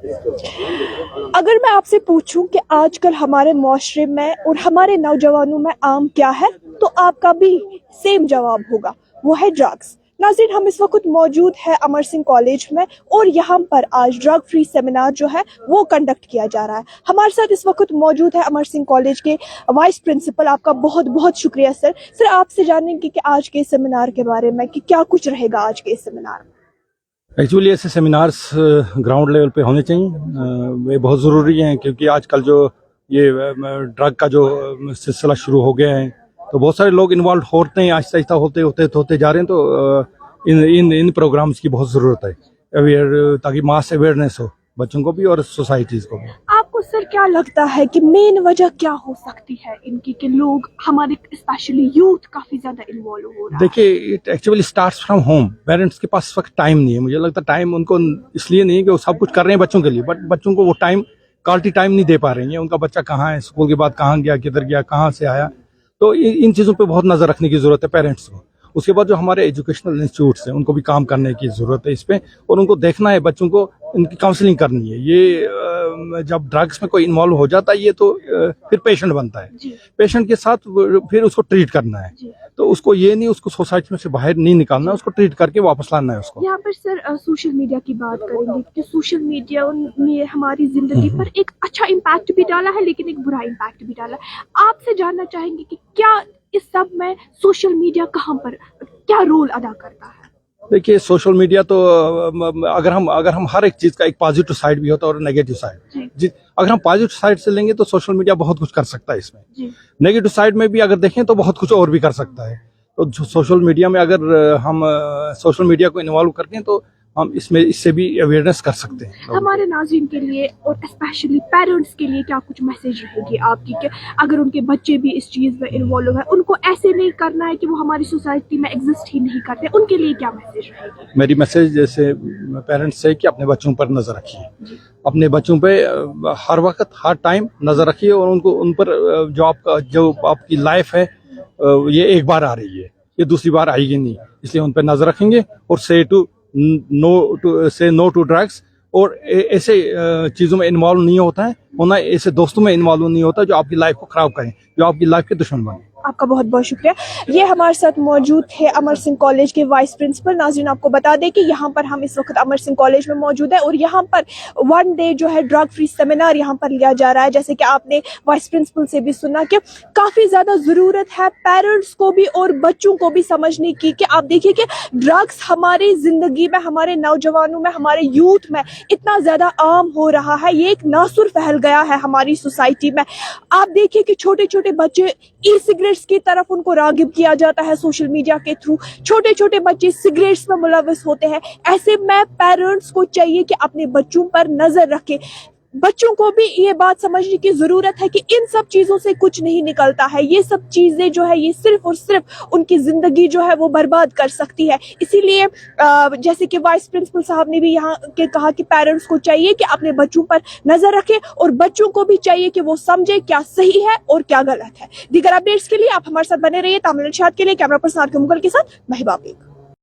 अगर मैं आपसे पूछूं कि आजकल हमारे माशरे में और हमारे नौजवानों में आम क्या है, तो आपका भी सेम जवाब होगा, वो है ड्रग्स। नाज़रीन, हम इस वक्त मौजूद है अमर सिंह कॉलेज में और यहाँ पर आज ड्रग फ्री सेमिनार जो है वो कंडक्ट किया जा रहा है। हमारे साथ इस वक्त मौजूद है अमर सिंह कॉलेज के वाइस प्रिंसिपल। आपका बहुत बहुत शुक्रिया सर। सर, आपसे जानेंगे कि आज के सेमिनार के बारे में कि क्या कुछ रहेगा आज के सेमिनार में। एक्चुअली ऐसे सेमिनार्स ग्राउंड लेवल पे होने चाहिए, वे बहुत ज़रूरी हैं, क्योंकि आजकल जो ये ड्रग का जो सिलसिला शुरू हो गया है तो बहुत सारे लोग इन्वॉल्व होते हैं, आहिस्ता आहिस्ता होते जा रहे हैं। तो इन प्रोग्राम्स की बहुत ज़रूरत है, ताकि मास अवेयरनेस हो बच्चों को भी और सोसाइटीज़ को भी। आपको सर क्या लगता है कि मेन वजह क्या हो सकती है इनकी कि लोग हमारे स्पेशली यूथ काफी ज्यादा इन्वॉल्व हो रहा है? देखिए, it actually starts from home. Parents के पास इस वक्त टाइम नहीं है। मुझे लगता है टाइम उनको इसलिए नहीं है कि वो सब कुछ कर रहे हैं बच्चों के लिए, बट बच्चों को वो टाइम, क्वालिटी टाइम नहीं दे पा रही है। उनका बच्चा कहाँ है, स्कूल के बाद कहाँ गया, किधर गया, कहाँ से आया। तो इन चीज़ों पे बहुत नज़र रखने की ज़रूरत है पेरेंट्स को। उसके बाद जो हमारे एजुकेशनल इंस्टीट्यूट्स हैं उनको भी काम करने की ज़रूरत है इस पे, और उनको देखना है, बच्चों को इनकी काउंसलिंग करनी है। ये जब ड्रग्स में कोई इन्वॉल्व हो जाता है ये तो फिर पेशेंट बनता है। पेशेंट के साथ फिर उसको ट्रीट करना है, तो उसको ये नहीं, उसको सोसाइटी में से बाहर नहीं निकालना है, उसको ट्रीट करके वापस लाना है उसको। यहाँ पर सर सोशल मीडिया की बात करेंगे कि सोशल मीडिया ने हमारी जिंदगी पर एक अच्छा इम्पैक्ट भी डाला है लेकिन एक बुरा इम्पैक्ट भी डाला है। आपसे जानना चाहेंगे कि क्या इस सब में सोशल मीडिया कहाँ पर क्या रोल अदा करता है? देखिए, सोशल मीडिया तो अगर हम हर एक चीज का एक पॉजिटिव साइड भी होता है और नेगेटिव साइड। अगर हम पॉजिटिव साइड से लेंगे तो सोशल मीडिया बहुत कुछ कर सकता है इसमें। नेगेटिव साइड में भी अगर देखें तो बहुत कुछ और भी कर सकता है। तो सोशल मीडिया में अगर हम सोशल मीडिया को इन्वॉल्व करते हैं तो हम इससे भी अवेयरनेस कर सकते हैं। हमारे नाज़रीन के लिए और स्पेशली पेरेंट्स के लिए क्या कुछ मैसेज रहेगी आपकी कि अगर उनके बच्चे भी इस चीज़ में इन्वॉल्व है, उनको ऐसे नहीं करना है कि वो हमारी सोसाइटी में एग्जिस्ट ही नहीं करते, उनके लिए क्या मैसेज रहेगी? मेरी मैसेज जैसे पेरेंट्स से कि अपने बच्चों पर नजर रखिए, अपने बच्चों पे हर वक्त हर टाइम नजर रखिए, और उन पर जो आपकी लाइफ है ये एक बार आ रही है, ये दूसरी बार आएगी नहीं, इसलिए उन पर नजर रखेंगे। और से नो टू ड्रग्स, और ऐसे चीज़ों में इन्वॉल्व नहीं होता है होना, ऐसे दोस्तों में इन्वॉल्व नहीं होता जो आपकी लाइफ को खराब करें, जो आपकी लाइफ के दुश्मन बने। आपका बहुत बहुत शुक्रिया। ये हमारे साथ मौजूद थे अमर सिंह कॉलेज के वाइस प्रिंसिपल। नाज़रीन, आपको बता दें कि यहाँ पर हम इस वक्त अमर सिंह कॉलेज में मौजूद है और यहाँ पर 1 डे जो है ड्रग फ्री सेमिनार यहाँ पर लिया जा रहा है। जैसे कि आपने वाइस प्रिंसिपल से भी सुना कि काफ़ी ज़्यादा ज़रूरत है पेरेंट्स को भी और बच्चों को भी समझने की कि आप देखिए कि ड्रग्स हमारी ज़िंदगी में, हमारे नौजवानों में, हमारे यूथ में इतना ज़्यादा आम हो रहा है। ये एक नासुर फैल गया है हमारी सोसाइटी में। आप देखिए कि छोटे छोटे बच्चे ई सिगरेट्स की तरफ उनको रागिब किया जाता है सोशल मीडिया के थ्रू। छोटे छोटे बच्चे सिगरेट्स में मुलविस होते हैं। ऐसे में पेरेंट्स को चाहिए कि अपने बच्चों पर नजर रखें। बच्चों को भी ये बात समझने की जरूरत है कि इन सब चीजों से कुछ नहीं निकलता है। ये सब चीजें जो है ये सिर्फ और सिर्फ उनकी जिंदगी जो है वो बर्बाद कर सकती है। इसीलिए जैसे कि वाइस प्रिंसिपल साहब ने भी यहाँ के कहा कि पेरेंट्स को चाहिए कि अपने बच्चों पर नजर रखें और बच्चों को भी चाहिए कि वो समझे क्या सही है और क्या गलत है। दीगर अपडेट्स के लिए आप हमारे साथ बने रहिए। तामिल के लिए कैमरा पर्सन के मुगल के साथ महिबा बेग।